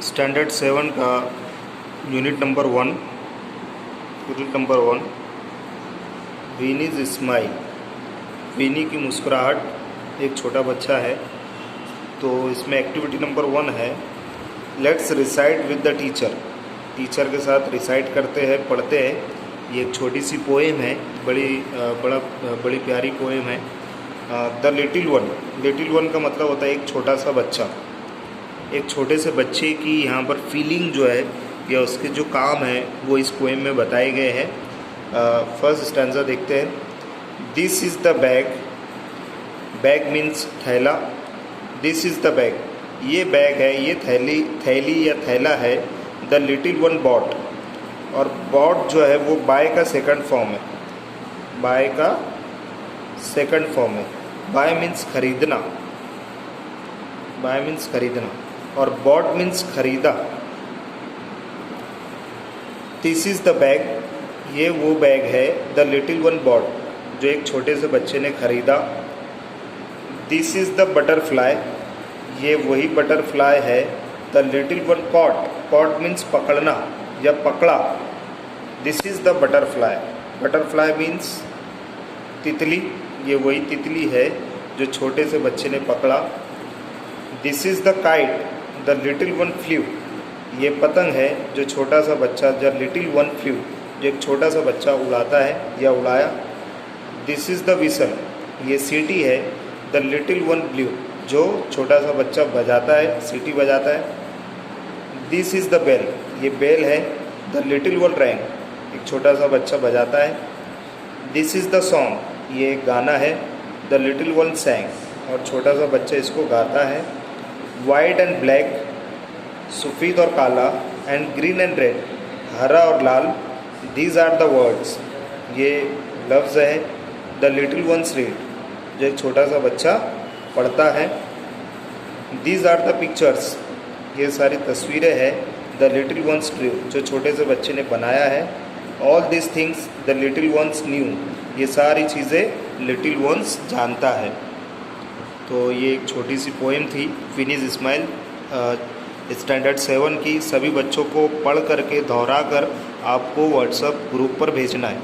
Standard 7 का unit number 1 वीनीज smile. Weeny की मुस्कुराहट एक छोटा बच्चा है। तो इसमें एक्टिविटी नंबर 1 है, let's recite with the teacher. Teacher के साथ रिसाइट करते हैं, पढ़ते हैं। ये एक छोटी सी पोएम है, बड़ी प्यारी पोएम है। The little one. Little one का मतलब होता है एक छोटा सा बच्चा। एक छोटे से बच्चे की यहाँ पर फीलिंग जो है या उसके जो काम है वो इस पोएम में बताए गए हैं। फर्स्ट स्टैंजा देखते हैं। This is the bag. Bag means थैला। दिस इज़ द बैग, ये बैग है, ये थैली या थैला है। द लिटिल वन बॉट, और बॉट जो है वो बाय का सेकंड फॉर्म है। बाय का सेकंड फॉर्म है। बाय मीन्स खरीदना, बाय मीन्स खरीदना, और बॉट मीन्स खरीदा। दिस इज़ द बैग, ये वो बैग है। द लिटिल वन बॉट, जो एक छोटे से बच्चे ने खरीदा। दिस इज़ द बटरफ्लाई, ये वही बटरफ्लाई है। The little one caught, caught means पकड़ना या पकड़ा। This is the butterfly, butterfly means तितली, ये वही तितली है जो छोटे से बच्चे ने पकड़ा। This is the kite, the little one flu, ये पतंग है जो छोटा सा बच्चा, द लिटिल वन फ्लू, जो एक छोटा सा बच्चा उड़ाता है या उड़ाया। दिस इज़ द विसल, ये सीटी है। द लिटिल वन ब्लू, जो छोटा सा बच्चा बजाता है, सीटी बजाता है। दिस इज़ द बेल, ये बेल है। द लिटिल वन रैंग, एक छोटा सा बच्चा बजाता है। दिस इज़ द सॉन्ग, ये एक गाना है। द लिटिल वन सैंग, और छोटा सा बच्चा इसको गाता है। वाइट एंड ब्लैक, सफ़ेद और काला। एंड ग्रीन एंड रेड, हरा और लाल। दीज आर द वर्ड्स, ये लफ्ज़ है। द लिटिल वंस रीड, जो एक छोटा सा बच्चा पढ़ता है। दीज आर द पिक्चर्स, ये सारी तस्वीरें हैं। द लिटिल वंस ड्रू, जो छोटे से बच्चे ने बनाया है। All this things the little ones new, ये सारी चीज़ें लिटिल वंस जानता है। तो ये एक छोटी सी पोएम थी, वीनीज स्माइल, स्टैंडर्ड 7 की। सभी बच्चों को पढ़ करके दोहरा कर आपको व्हाट्सएप ग्रुप पर भेजना है।